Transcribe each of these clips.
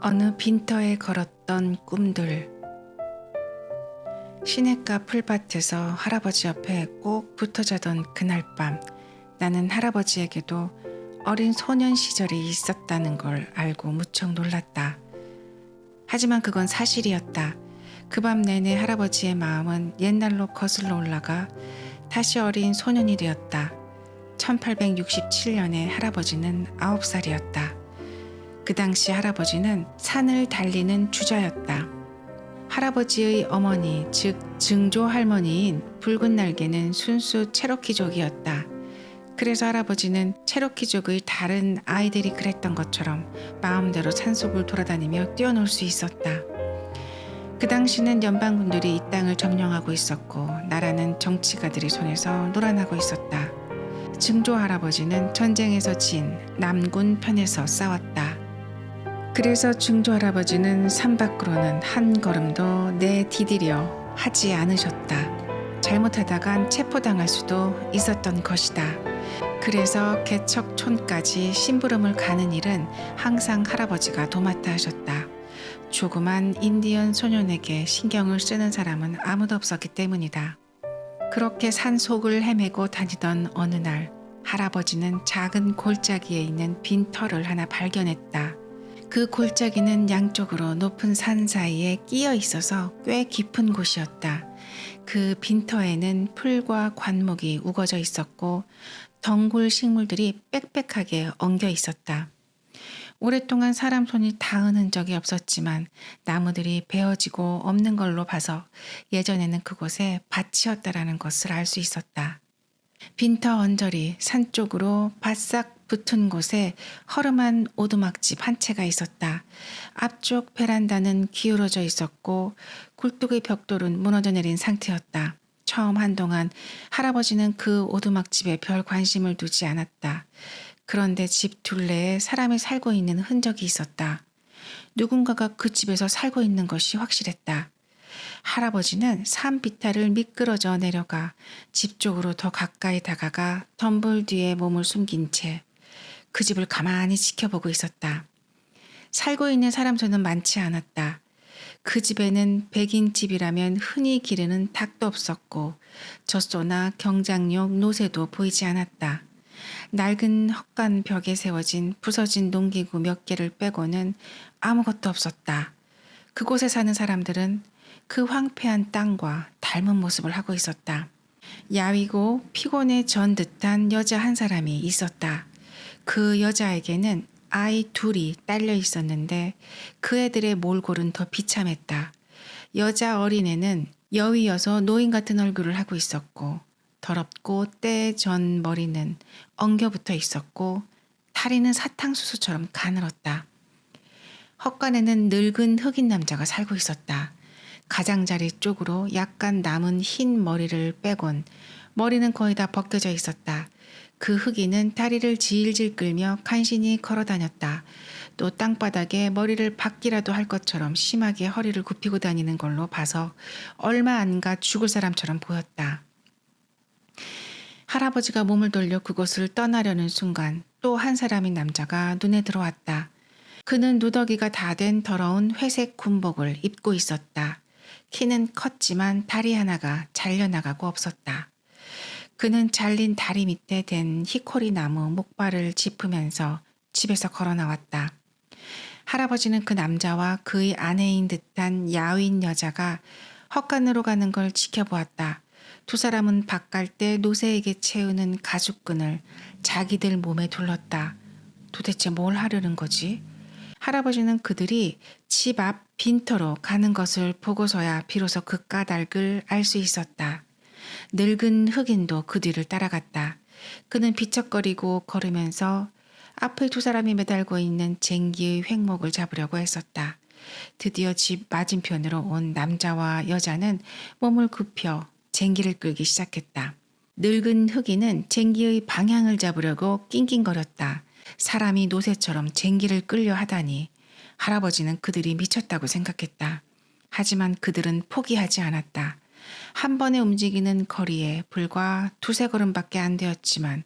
어느 빈터에 걸었던 꿈들. 시냇가 풀밭에서 할아버지 옆에 꼭 붙어 자던 그날 밤, 나는 할아버지에게도 어린 소년 시절이 있었다는 걸 알고 무척 놀랐다. 하지만 그건 사실이었다. 그 밤 내내 할아버지의 마음은 옛날로 거슬러 올라가 다시 어린 소년이 되었다. 1867년에 할아버지는 9살이었다. 그 당시 할아버지는 산을 달리는 주자였다. 할아버지의 어머니, 즉 증조 할머니인 붉은 날개는 순수 체로키족이었다. 그래서 할아버지는 체로키족의 다른 아이들이 그랬던 것처럼 마음대로 산속을 돌아다니며 뛰어놀 수 있었다. 그 당시는 연방군들이 이 땅을 점령하고 있었고 나라는 정치가들이 손에서 놀아나고 있었다. 증조 할아버지는 전쟁에서 진 남군 편에서 싸웠다. 그래서 증조 할아버지는 산 밖으로는 한 걸음도 내디디려 하지 않으셨다. 잘못하다간 체포당할 수도 있었던 것이다. 그래서 개척촌까지 심부름을 가는 일은 항상 할아버지가 도맡아 하셨다. 조그만 인디언 소년에게 신경을 쓰는 사람은 아무도 없었기 때문이다. 그렇게 산속을 헤매고 다니던 어느 날 할아버지는 작은 골짜기에 있는 빈터를 하나 발견했다. 그 골짜기는 양쪽으로 높은 산 사이에 끼어 있어서 꽤 깊은 곳이었다. 그 빈터에는 풀과 관목이 우거져 있었고 덩굴 식물들이 빽빽하게 엉겨 있었다. 오랫동안 사람 손이 닿은 흔적이 없었지만 나무들이 베어지고 없는 걸로 봐서 예전에는 그곳에 밭이었다라는 것을 알 수 있었다. 빈터 언저리 산 쪽으로 바싹 붙은 곳에 허름한 오두막집 한 채가 있었다. 앞쪽 베란다는 기울어져 있었고 굴뚝의 벽돌은 무너져 내린 상태였다. 처음 한동안 할아버지는 그 오두막집에 별 관심을 두지 않았다. 그런데 집 둘레에 사람이 살고 있는 흔적이 있었다. 누군가가 그 집에서 살고 있는 것이 확실했다. 할아버지는 산 비탈을 미끄러져 내려가 집 쪽으로 더 가까이 다가가 덤불 뒤에 몸을 숨긴 채 그 집을 가만히 지켜보고 있었다. 살고 있는 사람 수는 많지 않았다. 그 집에는 백인집이라면 흔히 기르는 닭도 없었고 젖소나 경장용 노새도 보이지 않았다. 낡은 헛간 벽에 세워진 부서진 농기구 몇 개를 빼고는 아무것도 없었다. 그곳에 사는 사람들은 그 황폐한 땅과 닮은 모습을 하고 있었다. 야위고 피곤에 전 듯한 여자 한 사람이 있었다. 그 여자에게는 아이 둘이 딸려 있었는데 그 애들의 몰골은 더 비참했다. 여자 어린애는 여위여서 노인 같은 얼굴을 하고 있었고 더럽고 떼전 머리는 엉겨붙어 있었고 다리는 사탕수수처럼 가늘었다. 헛간에는 늙은 흑인 남자가 살고 있었다. 가장자리 쪽으로 약간 남은 흰 머리를 빼곤 머리는 거의 다 벗겨져 있었다. 그 흑인은 다리를 질질 끌며 간신히 걸어 다녔다. 또 땅바닥에 머리를 박기라도 할 것처럼 심하게 허리를 굽히고 다니는 걸로 봐서 얼마 안 가 죽을 사람처럼 보였다. 할아버지가 몸을 돌려 그곳을 떠나려는 순간 또 한 사람의 남자가 눈에 들어왔다. 그는 누더기가 다 된 더러운 회색 군복을 입고 있었다. 키는 컸지만 다리 하나가 잘려나가고 없었다. 그는 잘린 다리 밑에 댄 히코리 나무 목발을 짚으면서 집에서 걸어 나왔다. 할아버지는 그 남자와 그의 아내인 듯한 야윈 여자가 헛간으로 가는 걸 지켜보았다. 두 사람은 밭갈 노새에게 채우는 가죽끈을 자기들 몸에 둘렀다. 도대체 뭘 하려는 거지? 할아버지는 그들이 집 앞 빈터로 가는 것을 보고서야 비로소 그 까닭을 알 수 있었다. 늙은 흑인도 그 뒤를 따라갔다. 그는 비척거리고 걸으면서 앞에 두 사람이 매달고 있는 쟁기의 횡목을 잡으려고 했었다. 드디어 집 맞은편으로 온 남자와 여자는 몸을 굽혀 쟁기를 끌기 시작했다. 늙은 흑인은 쟁기의 방향을 잡으려고 낑낑거렸다. 사람이 노새처럼 쟁기를 끌려 하다니 할아버지는 그들이 미쳤다고 생각했다. 하지만 그들은 포기하지 않았다. 한 번에 움직이는 거리에 불과 두세 걸음밖에 안 되었지만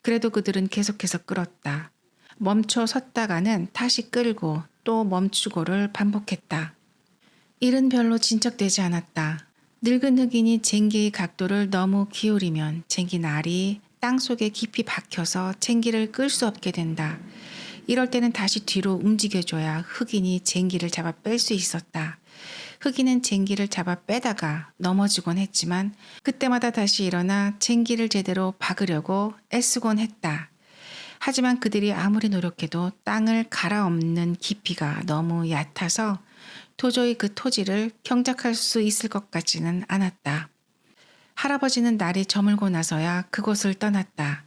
그래도 그들은 계속해서 끌었다. 멈춰 섰다가는 다시 끌고 또 멈추고를 반복했다. 일은 별로 진척되지 않았다. 늙은 흑인이 쟁기의 각도를 너무 기울이면 쟁기 날이 땅속에 깊이 박혀서 쟁기를 끌 수 없게 된다. 이럴 때는 다시 뒤로 움직여줘야 흑인이 쟁기를 잡아 뺄 수 있었다. 흑인은 쟁기를 잡아 빼다가 넘어지곤 했지만 그때마다 다시 일어나 쟁기를 제대로 박으려고 애쓰곤 했다. 하지만 그들이 아무리 노력해도 땅을 갈아엎는 깊이가 너무 얕아서 도저히 그 토지를 경작할 수 있을 것 같지는 않았다. 할아버지는 날이 저물고 나서야 그곳을 떠났다.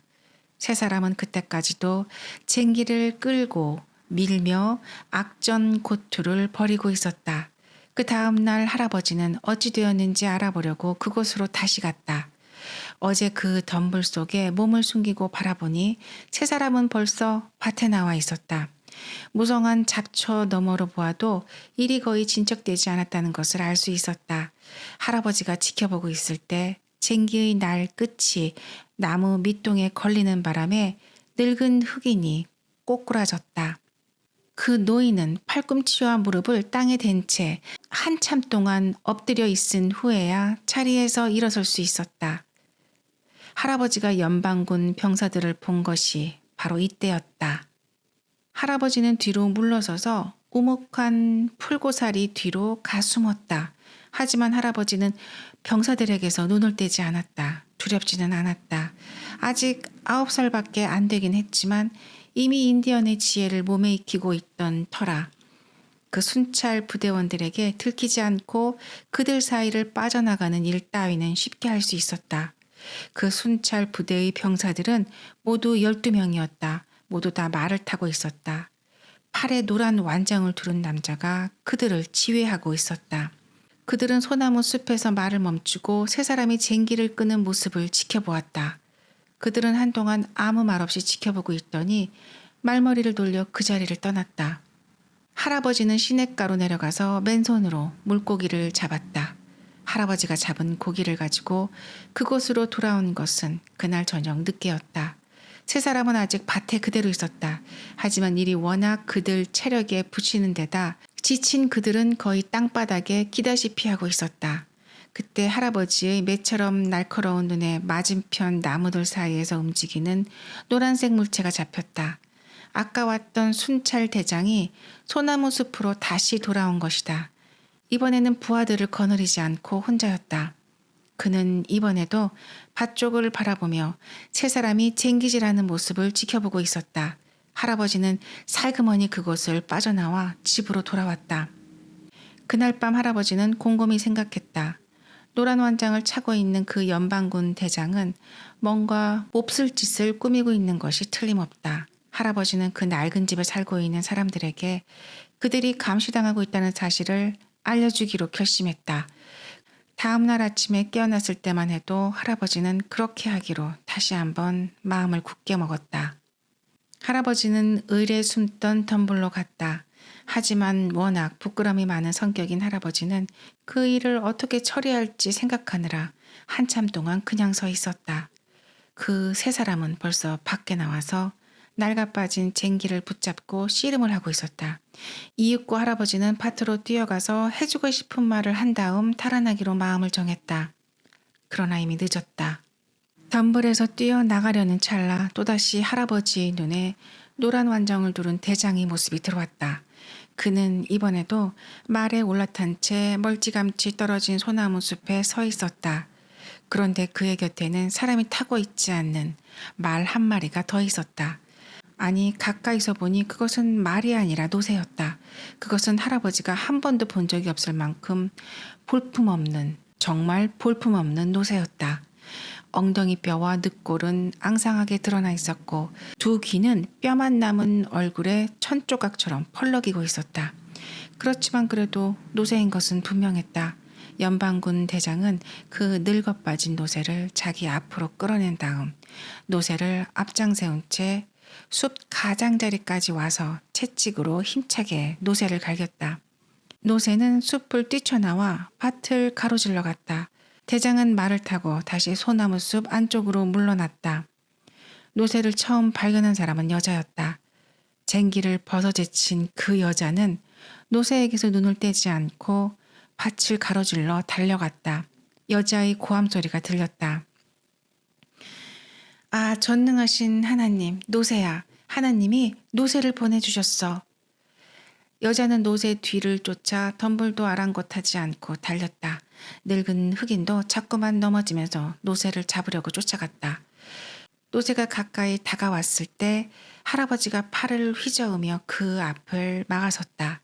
세 사람은 그때까지도 쟁기를 끌고 밀며 악전고투를 벌이고 있었다. 그 다음 날 할아버지는 어찌 되었는지 알아보려고 그곳으로 다시 갔다. 어제 그 덤불 속에 몸을 숨기고 바라보니 세 사람은 벌써 밭에 나와 있었다. 무성한 잡초 너머로 보아도 일이 거의 진척되지 않았다는 것을 알 수 있었다. 할아버지가 지켜보고 있을 때 쟁기의 날 끝이 나무 밑동에 걸리는 바람에 늙은 흑인이 꼬꾸라졌다. 그 노인은 팔꿈치와 무릎을 땅에 댄 채 한참 동안 엎드려 있은 후에야 자리에서 일어설 수 있었다. 할아버지가 연방군 병사들을 본 것이 바로 이때였다. 할아버지는 뒤로 물러서서 우묵한 풀고사리 뒤로 가숨었다. 하지만 할아버지는 병사들에게서 눈을 떼지 않았다. 두렵지는 않았다. 아직 9살밖에 안 되긴 했지만 이미 인디언의 지혜를 몸에 익히고 있던 터라 그 순찰 부대원들에게 들키지 않고 그들 사이를 빠져나가는 일 따위는 쉽게 할 수 있었다. 그 순찰 부대의 병사들은 모두 12명이었다. 모두 다 말을 타고 있었다. 팔에 노란 완장을 두른 남자가 그들을 지휘하고 있었다. 그들은 소나무 숲에서 말을 멈추고 세 사람이 쟁기를 끄는 모습을 지켜보았다. 그들은 한동안 아무 말 없이 지켜보고 있더니 말머리를 돌려 그 자리를 떠났다. 할아버지는 시냇가로 내려가서 맨손으로 물고기를 잡았다. 할아버지가 잡은 고기를 가지고 그곳으로 돌아온 것은 그날 저녁 늦게였다. 세 사람은 아직 밭에 그대로 있었다. 하지만 일이 워낙 그들 체력에 부치는 데다 지친 그들은 거의 땅바닥에 기다시피 하고 있었다. 그때 할아버지의 매처럼 날카로운 눈에 맞은편 나무들 사이에서 움직이는 노란색 물체가 잡혔다. 아까 왔던 순찰 대장이 소나무 숲으로 다시 돌아온 것이다. 이번에는 부하들을 거느리지 않고 혼자였다. 그는 이번에도 밭 쪽을 바라보며 세 사람이 쟁기질하는 모습을 지켜보고 있었다. 할아버지는 살그머니 그곳을 빠져나와 집으로 돌아왔다. 그날 밤 할아버지는 곰곰이 생각했다. 노란 완장을 차고 있는 그 연방군 대장은 뭔가 몹쓸 짓을 꾸미고 있는 것이 틀림없다. 할아버지는 그 낡은 집에 살고 있는 사람들에게 그들이 감시당하고 있다는 사실을 알려주기로 결심했다. 다음 날 아침에 깨어났을 때만 해도 할아버지는 그렇게 하기로 다시 한번 마음을 굳게 먹었다. 할아버지는 을에 숨던 덤불로 갔다. 하지만 워낙 부끄러움이 많은 성격인 할아버지는 그 일을 어떻게 처리할지 생각하느라 한참 동안 그냥 서 있었다. 그 세 사람은 벌써 밖에 나와서 낡아빠진 쟁기를 붙잡고 씨름을 하고 있었다. 이윽고 할아버지는 밭으로 뛰어가서 해주고 싶은 말을 한 다음 탈환하기로 마음을 정했다. 그러나 이미 늦었다. 덤불에서 뛰어나가려는 찰나 또다시 할아버지의 눈에 노란 완장을 두른 대장의 모습이 들어왔다. 그는 이번에도 말에 올라탄 채 멀찌감치 떨어진 소나무 숲에 서 있었다. 그런데 그의 곁에는 사람이 타고 있지 않는 말 한 마리가 더 있었다. 아니, 가까이서 보니 그것은 말이 아니라 노새였다. 그것은 할아버지가 한 번도 본 적이 없을 만큼 볼품없는, 정말 볼품없는 노새였다. 엉덩이 뼈와 늑골은 앙상하게 드러나 있었고 두 귀는 뼈만 남은 얼굴에 천조각처럼 펄럭이고 있었다. 그렇지만 그래도 노새인 것은 분명했다. 연방군 대장은 그 늙어빠진 노새를 자기 앞으로 끌어낸 다음 노새를 앞장 세운 채 숲 가장자리까지 와서 채찍으로 힘차게 노새를 갈겼다. 노새는 숲을 뛰쳐나와 밭을 가로질러 갔다. 대장은 말을 타고 다시 소나무 숲 안쪽으로 물러났다. 노새를 처음 발견한 사람은 여자였다. 쟁기를 벗어제친 그 여자는 노새에게서 눈을 떼지 않고 밭을 가로질러 달려갔다. 여자의 고함 소리가 들렸다. 아, 전능하신 하나님, 노새야. 하나님이 노새를 보내주셨어. 여자는 노새 뒤를 쫓아 덤불도 아랑곳하지 않고 달렸다. 늙은 흑인도 자꾸만 넘어지면서 노새를 잡으려고 쫓아갔다. 노새가 가까이 다가왔을 때 할아버지가 팔을 휘저으며 그 앞을 막아섰다.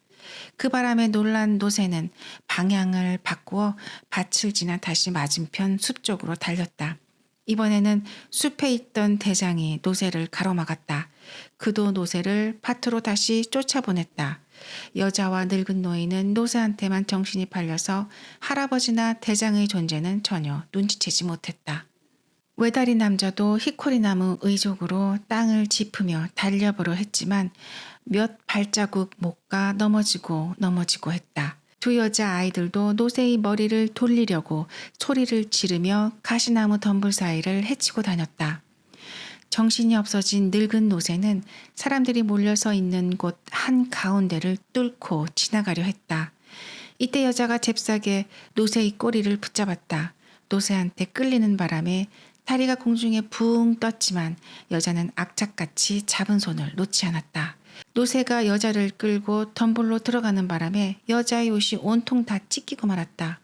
그 바람에 놀란 노새는 방향을 바꾸어 밭을 지나 다시 맞은편 숲 쪽으로 달렸다. 이번에는 숲에 있던 대장이 노새를 가로막았다. 그도 노새를 밭으로 다시 쫓아보냈다. 여자와 늙은 노인은 노새한테만 정신이 팔려서 할아버지나 대장의 존재는 전혀 눈치채지 못했다. 외다리 남자도 히코리나무 의족으로 땅을 짚으며 달려보려 했지만 몇 발자국 못 가 넘어지고 했다. 두 여자 아이들도 노새의 머리를 돌리려고 소리를 지르며 가시나무 덤불 사이를 헤치고 다녔다. 정신이 없어진 늙은 노새는 사람들이 몰려서 있는 곳 한가운데를 뚫고 지나가려 했다. 이때 여자가 잽싸게 노새의 꼬리를 붙잡았다. 노새한테 끌리는 바람에 다리가 공중에 붕 떴지만 여자는 악착같이 잡은 손을 놓지 않았다. 노새가 여자를 끌고 덤불로 들어가는 바람에 여자의 옷이 온통 다 찢기고 말았다.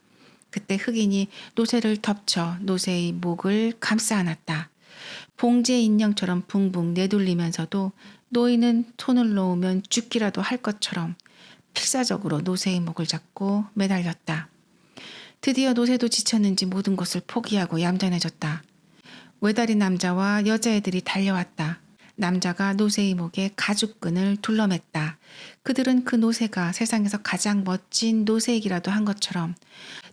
그때 흑인이 노새를 덮쳐 노새의 목을 감싸 안았다. 봉제 인형처럼 붕붕 내돌리면서도 노인은 손을 놓으면 죽기라도 할 것처럼 필사적으로 노새의 목을 잡고 매달렸다. 드디어 노새도 지쳤는지 모든 것을 포기하고 얌전해졌다. 외다리 남자와 여자애들이 달려왔다. 남자가 노새의 목에 가죽끈을 둘러맸다. 그들은 그 노새가 세상에서 가장 멋진 노새이기라도 한 것처럼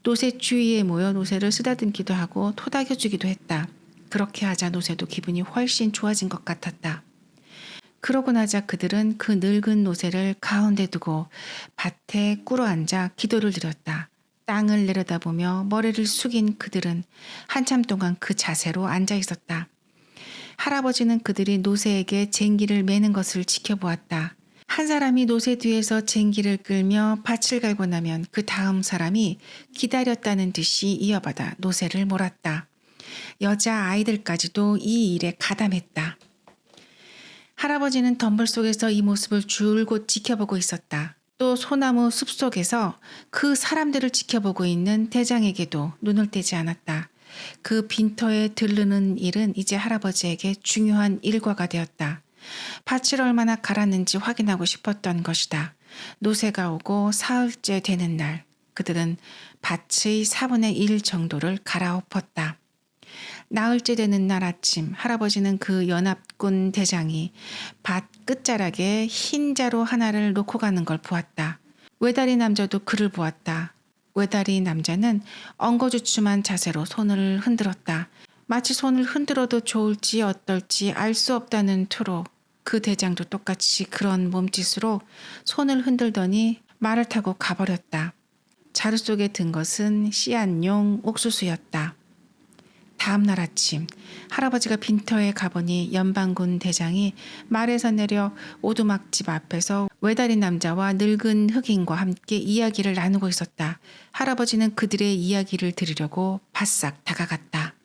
노새 주위에 모여 노새를 쓰다듬기도 하고 토닥여주기도 했다. 그렇게 하자 노새도 기분이 훨씬 좋아진 것 같았다. 그러고 나자 그들은 그 늙은 노새를 가운데 두고 밭에 꿇어앉아 기도를 드렸다. 땅을 내려다보며 머리를 숙인 그들은 한참 동안 그 자세로 앉아 있었다. 할아버지는 그들이 노새에게 쟁기를 매는 것을 지켜보았다. 한 사람이 노새 뒤에서 쟁기를 끌며 밭을 갈고 나면 그 다음 사람이 기다렸다는 듯이 이어받아 노새를 몰았다. 여자 아이들까지도 이 일에 가담했다. 할아버지는 덤불 속에서 이 모습을 줄곧 지켜보고 있었다. 또 소나무 숲속에서 그 사람들을 지켜보고 있는 대장에게도 눈을 떼지 않았다. 그 빈터에 들르는 일은 이제 할아버지에게 중요한 일과가 되었다. 밭을 얼마나 갈았는지 확인하고 싶었던 것이다. 노새가 오고 사흘째 되는 날 그들은 밭의 4분의 1 정도를 갈아엎었다. 나흘째 되는 날 아침 할아버지는 그 연합군 대장이 밭 끝자락에 흰 자루 하나를 놓고 가는 걸 보았다. 외다리 남자도 그를 보았다. 외다리 남자는 엉거주춤한 자세로 손을 흔들었다. 마치 손을 흔들어도 좋을지 어떨지 알 수 없다는 투로 그 대장도 똑같이 그런 몸짓으로 손을 흔들더니 말을 타고 가버렸다. 자루 속에 든 것은 씨앗용 옥수수였다. 다음 날 아침 할아버지가 빈터에 가보니 연방군 대장이 말에서 내려 오두막집 앞에서 외다리 남자와 늙은 흑인과 함께 이야기를 나누고 있었다. 할아버지는 그들의 이야기를 들으려고 바싹 다가갔다.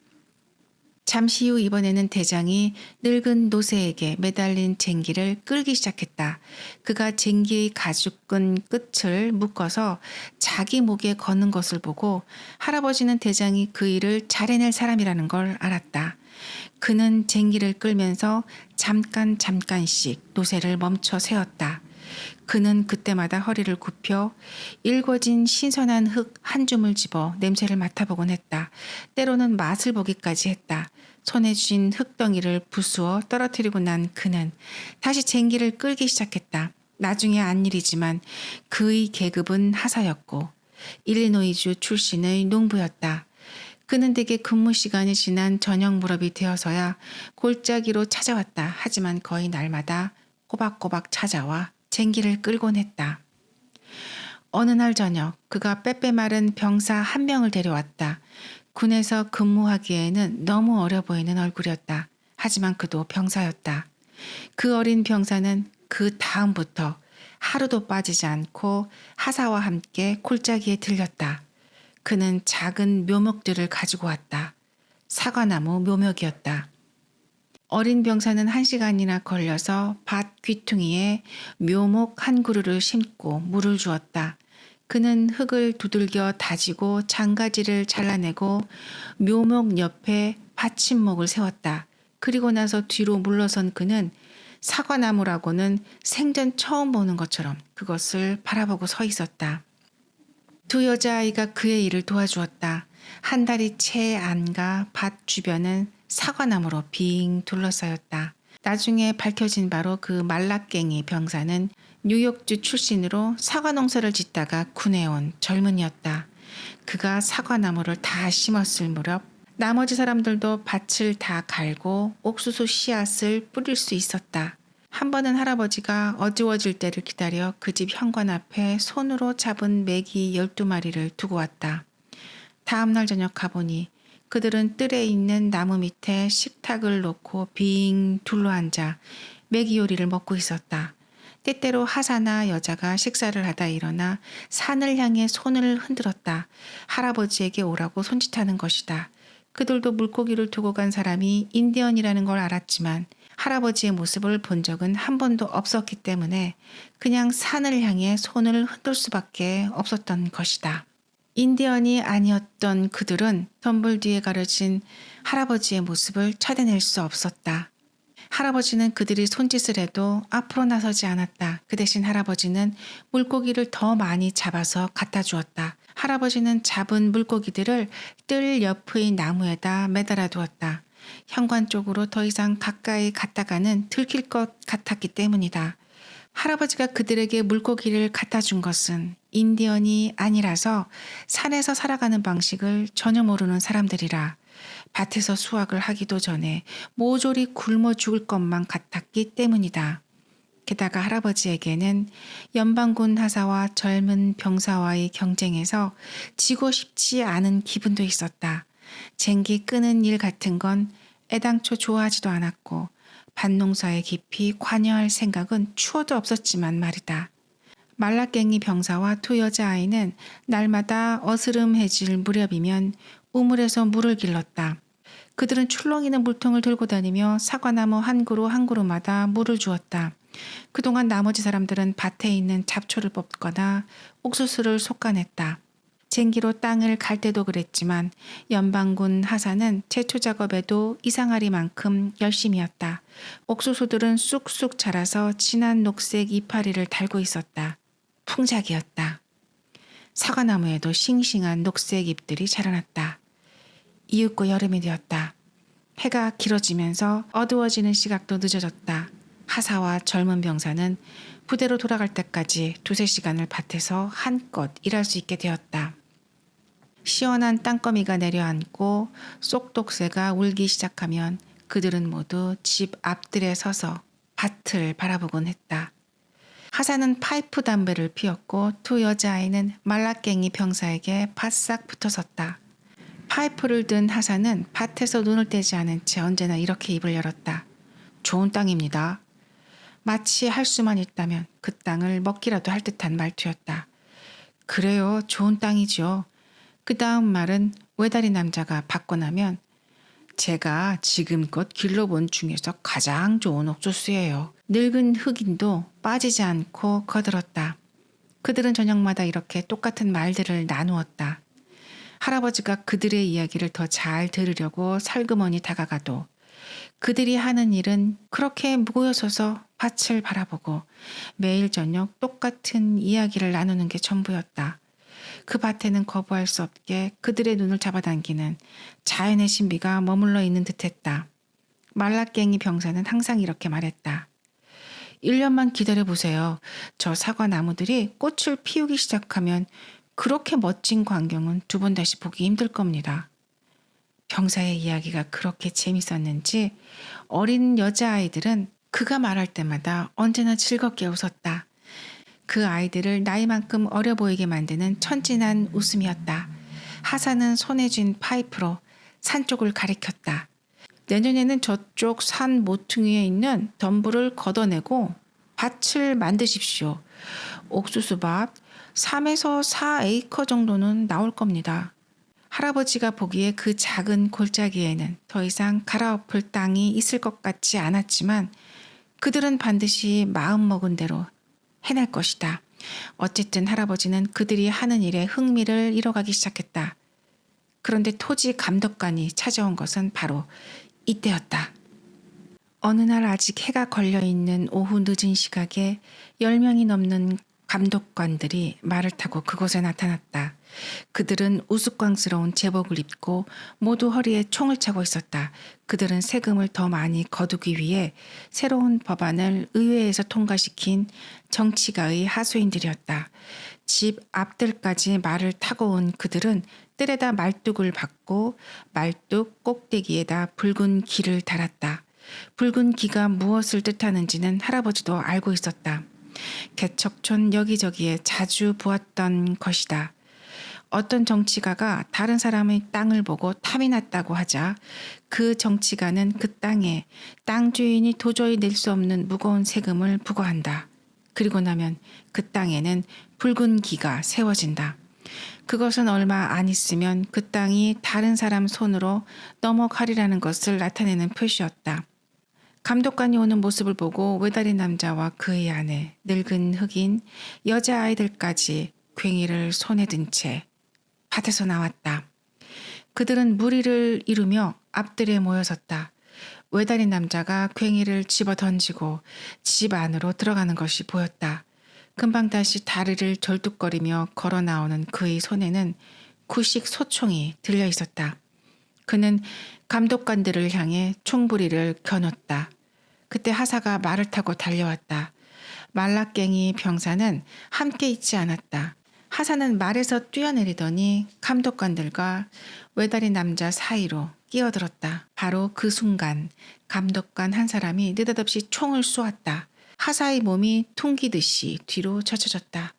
잠시 후 이번에는 대장이 늙은 노새에게 매달린 쟁기를 끌기 시작했다. 그가 쟁기의 가죽끈 끝을 묶어서 자기 목에 거는 것을 보고 할아버지는 대장이 그 일을 잘 해낼 사람이라는 걸 알았다. 그는 쟁기를 끌면서 잠깐씩 노새를 멈춰 세웠다. 그는 그때마다 허리를 굽혀 일궈진 신선한 흙 한 줌을 집어 냄새를 맡아보곤 했다. 때로는 맛을 보기까지 했다. 손에 쥔 흙덩이를 부수어 떨어뜨리고 난 그는 다시 쟁기를 끌기 시작했다. 나중에 안 일이지만 그의 계급은 하사였고 일리노이주 출신의 농부였다. 그는 대개 근무 시간이 지난 저녁 무렵이 되어서야 골짜기로 찾아왔다. 하지만 거의 날마다 꼬박꼬박 찾아와 쟁기를 끌곤 했다. 어느 날 저녁 그가 빼빼 마른 병사 한 명을 데려왔다. 군에서 근무하기에는 너무 어려 보이는 얼굴이었다. 하지만 그도 병사였다. 그 어린 병사는 그 다음부터 하루도 빠지지 않고 하사와 함께 골짜기에 들렸다. 그는 작은 묘목들을 가지고 왔다. 사과나무 묘목이었다. 어린 병사는 1시간이나 걸려서 밭 귀퉁이에 묘목 한 그루를 심고 물을 주었다. 그는 흙을 두들겨 다지고 장가지를 잘라내고 묘목 옆에 받침목을 세웠다. 그리고 나서 뒤로 물러선 그는 사과나무라고는 생전 처음 보는 것처럼 그것을 바라보고 서 있었다. 두 여자아이가 그의 일을 도와주었다. 한 달이 채 안 가 밭 주변은 사과나무로 빙 둘러싸였다. 나중에 밝혀진 바로 그 말라깽이 병사는 뉴욕주 출신으로 사과 농사를 짓다가 군에 온 젊은이였다. 그가 사과나무를 다 심었을 무렵 나머지 사람들도 밭을 다 갈고 옥수수 씨앗을 뿌릴 수 있었다. 한 번은 할아버지가 어두워질 때를 기다려 그 집 현관 앞에 손으로 잡은 메기 12마리를 두고 왔다. 다음 날 저녁 가보니 그들은 뜰에 있는 나무 밑에 식탁을 놓고 빙 둘러앉아 메기 요리를 먹고 있었다. 때때로 하사나 여자가 식사를 하다 일어나 산을 향해 손을 흔들었다. 할아버지에게 오라고 손짓하는 것이다. 그들도 물고기를 두고 간 사람이 인디언이라는 걸 알았지만 할아버지의 모습을 본 적은 한 번도 없었기 때문에 그냥 산을 향해 손을 흔들 수밖에 없었던 것이다. 인디언이 아니었던 그들은 덤불 뒤에 가려진 할아버지의 모습을 찾아낼 수 없었다. 할아버지는 그들이 손짓을 해도 앞으로 나서지 않았다. 그 대신 할아버지는 물고기를 더 많이 잡아서 갖다 주었다. 할아버지는 잡은 물고기들을 뜰 옆의 나무에다 매달아 두었다. 현관 쪽으로 더 이상 가까이 갔다가는 들킬 것 같았기 때문이다. 할아버지가 그들에게 물고기를 갖다 준 것은 인디언이 아니라서 산에서 살아가는 방식을 전혀 모르는 사람들이라 밭에서 수확을 하기도 전에 모조리 굶어 죽을 것만 같았기 때문이다. 게다가 할아버지에게는 연방군 하사와 젊은 병사와의 경쟁에서 지고 싶지 않은 기분도 있었다. 쟁기 끄는 일 같은 건 애당초 좋아하지도 않았고 밭농사에 깊이 관여할 생각은 추워도 없었지만 말이다. 말라깽이 병사와 두 여자아이는 날마다 어스름해질 무렵이면 우물에서 물을 길렀다. 그들은 출렁이는 물통을 들고 다니며 사과나무 한 그루 한 그루마다 물을 주었다. 그동안 나머지 사람들은 밭에 있는 잡초를 뽑거나 옥수수를 솎아냈다. 쟁기로 땅을 갈 때도 그랬지만 연방군 하사는 제초 작업에도 이상하리만큼 열심이었다. 옥수수들은 쑥쑥 자라서 진한 녹색 이파리를 달고 있었다. 풍작이었다. 사과나무에도 싱싱한 녹색 잎들이 자라났다. 이윽고 여름이 되었다. 해가 길어지면서 어두워지는 시각도 늦어졌다. 하사와 젊은 병사는 부대로 돌아갈 때까지 2-3시간을 밭에서 한껏 일할 수 있게 되었다. 시원한 땅거미가 내려앉고 쏙독새가 울기 시작하면 그들은 모두 집 앞들에 서서 밭을 바라보곤 했다. 하사는 파이프 담배를 피웠고 두 여자아이는 말라깽이 병사에게 바싹 붙어섰다. 파이프를 든 하사는 밭에서 눈을 떼지 않은 채 언제나 이렇게 입을 열었다. 좋은 땅입니다. 마치 할 수만 있다면 그 땅을 먹기라도 할 듯한 말투였다. 그래요, 좋은 땅이죠. 그 다음 말은 외다리 남자가 받고 나면 제가 지금껏 길러본 중에서 가장 좋은 옥수수예요. 늙은 흑인도 빠지지 않고 거들었다. 그들은 저녁마다 이렇게 똑같은 말들을 나누었다. 할아버지가 그들의 이야기를 더 잘 들으려고 살그머니 다가가도 그들이 하는 일은 그렇게 모여서서 밭을 바라보고 매일 저녁 똑같은 이야기를 나누는 게 전부였다. 그 밭에는 거부할 수 없게 그들의 눈을 잡아당기는 자연의 신비가 머물러 있는 듯했다. 말라깽이 병사는 항상 이렇게 말했다. 1년만 기다려보세요. 저 사과나무들이 꽃을 피우기 시작하면 그렇게 멋진 광경은 2번 다시 보기 힘들 겁니다. 병사의 이야기가 그렇게 재밌었는지 어린 여자아이들은 그가 말할 때마다 언제나 즐겁게 웃었다. 그 아이들을 나이만큼 어려 보이게 만드는 천진한 웃음이었다. 하사는 손에 쥔 파이프로 산 쪽을 가리켰다. 내년에는 저쪽 산 모퉁이에 있는 덤불을 걷어내고 밭을 만드십시오. 옥수수밭 3에서 4에이커 정도는 나올 겁니다. 할아버지가 보기에 그 작은 골짜기에는 더 이상 갈아엎을 땅이 있을 것 같지 않았지만 그들은 반드시 마음먹은 대로 해낼 것이다. 어쨌든 할아버지는 그들이 하는 일에 흥미를 잃어가기 시작했다. 그런데 토지 감독관이 찾아온 것은 바로 이때였다. 어느 날 아직 해가 걸려있는 오후 늦은 시각에 10명이 넘는 감독관들이 말을 타고 그곳에 나타났다. 그들은 우스꽝스러운 제복을 입고 모두 허리에 총을 차고 있었다. 그들은 세금을 더 많이 거두기 위해 새로운 법안을 의회에서 통과시킨 정치가의 하수인들이었다. 집 앞들까지 말을 타고 온 그들은 뜰에다 말뚝을 박고 말뚝 꼭대기에다 붉은 기를 달았다. 붉은 기가 무엇을 뜻하는지는 할아버지도 알고 있었다. 개척촌 여기저기에 자주 보았던 것이다. 어떤 정치가가 다른 사람의 땅을 보고 탐이 났다고 하자 그 정치가는 그 땅에 땅 주인이 도저히 낼 수 없는 무거운 세금을 부과한다. 그리고 나면 그 땅에는 붉은 기가 세워진다. 그것은 얼마 안 있으면 그 땅이 다른 사람 손으로 넘어가리라는 것을 나타내는 표시였다. 감독관이 오는 모습을 보고 외다리 남자와 그의 아내, 늙은 흑인, 여자아이들까지 괭이를 손에 든 채 밭에서 나왔다. 그들은 무리를 이루며 앞들에 모여섰다. 외다리 남자가 괭이를 집어 던지고 집 안으로 들어가는 것이 보였다. 금방 다시 다리를 절뚝거리며 걸어 나오는 그의 손에는 구식 소총이 들려 있었다. 그는 감독관들을 향해 총부리를 겨눴다. 그때 하사가 말을 타고 달려왔다. 말라깽이 병사는 함께 있지 않았다. 하사는 말에서 뛰어내리더니 감독관들과 외다리 남자 사이로 끼어들었다. 바로 그 순간 감독관 한 사람이 느닷없이 총을 쏘았다. 하사의 몸이 퉁기듯이 뒤로 젖혀졌다.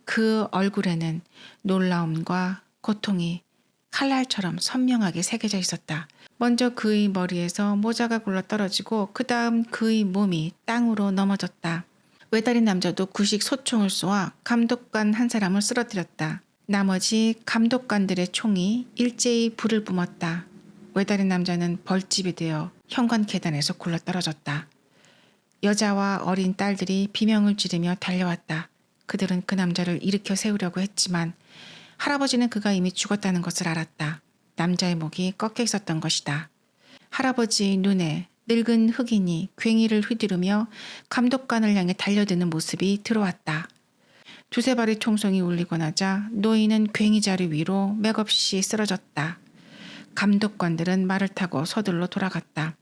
그 얼굴에는 놀라움과 고통이 칼날처럼 선명하게 새겨져 있었다. 먼저 그의 머리에서 모자가 굴러 떨어지고 그 다음 그의 몸이 땅으로 넘어졌다. 외다리 남자도 구식 소총을 쏘아 감독관 한 사람을 쓰러뜨렸다. 나머지 감독관들의 총이 일제히 불을 뿜었다. 외다리 남자는 벌집이 되어 현관 계단에서 굴러 떨어졌다. 여자와 어린 딸들이 비명을 지르며 달려왔다. 그들은 그 남자를 일으켜 세우려고 했지만 할아버지는 그가 이미 죽었다는 것을 알았다. 남자의 목이 꺾여 있었던 것이다. 할아버지의 눈에 늙은 흑인이 괭이를 휘두르며 감독관을 향해 달려드는 모습이 들어왔다. 두세 발의 총성이 울리고 나자 노인은 괭이자루 위로 맥없이 쓰러졌다. 감독관들은 말을 타고 서둘러 돌아갔다.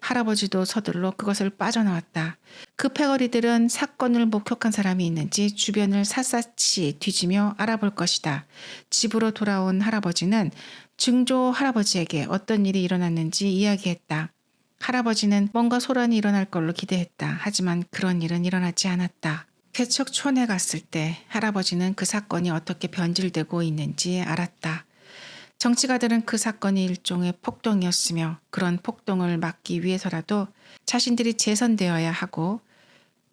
할아버지도 서둘러 그것을 빠져나왔다. 그 패거리들은 사건을 목격한 사람이 있는지 주변을 샅샅이 뒤지며 알아볼 것이다. 집으로 돌아온 할아버지는 증조 할아버지에게 어떤 일이 일어났는지 이야기했다. 할아버지는 뭔가 소란이 일어날 걸로 기대했다. 하지만 그런 일은 일어나지 않았다. 개척촌에 갔을 때 할아버지는 그 사건이 어떻게 변질되고 있는지 알았다. 정치가들은 그 사건이 일종의 폭동이었으며 그런 폭동을 막기 위해서라도 자신들이 재선되어야 하고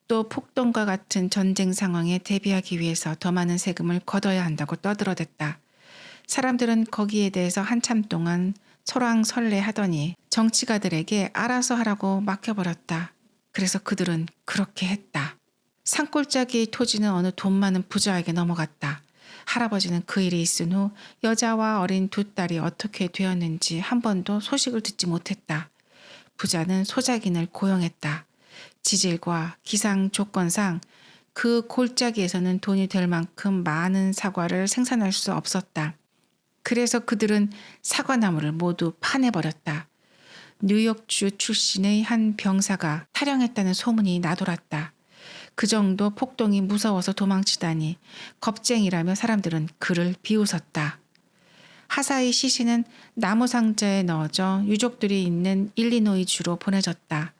또 폭동과 같은 전쟁 상황에 대비하기 위해서 더 많은 세금을 걷어야 한다고 떠들어댔다. 사람들은 거기에 대해서 한참 동안 설왕설래하더니 정치가들에게 알아서 하라고 맡겨버렸다. 그래서 그들은 그렇게 했다. 산골짜기의 토지는 어느 돈 많은 부자에게 넘어갔다. 할아버지는 그 일이 있은 후 여자와 어린 두 딸이 어떻게 되었는지 한 번도 소식을 듣지 못했다. 부자는 소작인을 고용했다. 지질과 기상 조건상 그 골짜기에서는 돈이 될 만큼 많은 사과를 생산할 수 없었다. 그래서 그들은 사과나무를 모두 파내버렸다. 뉴욕주 출신의 한 병사가 탈영했다는 소문이 나돌았다. 그 정도 폭동이 무서워서 도망치다니 겁쟁이라며 사람들은 그를 비웃었다. 하사의 시신은 나무 상자에 넣어져 유족들이 있는 일리노이주로 보내졌다.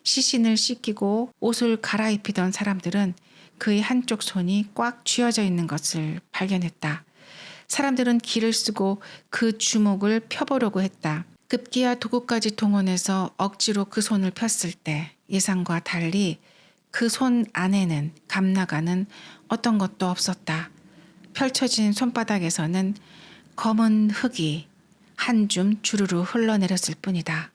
시신을 씻기고 옷을 갈아입히던 사람들은 그의 한쪽 손이 꽉 쥐어져 있는 것을 발견했다. 사람들은 기를 쓰고 그 주먹을 펴보려고 했다. 급기야 도구까지 동원해서 억지로 그 손을 폈을 때 예상과 달리 그 손 안에는 감나가는 어떤 것도 없었다. 펼쳐진 손바닥에서는 검은 흙이 한 줌 주르르 흘러내렸을 뿐이다.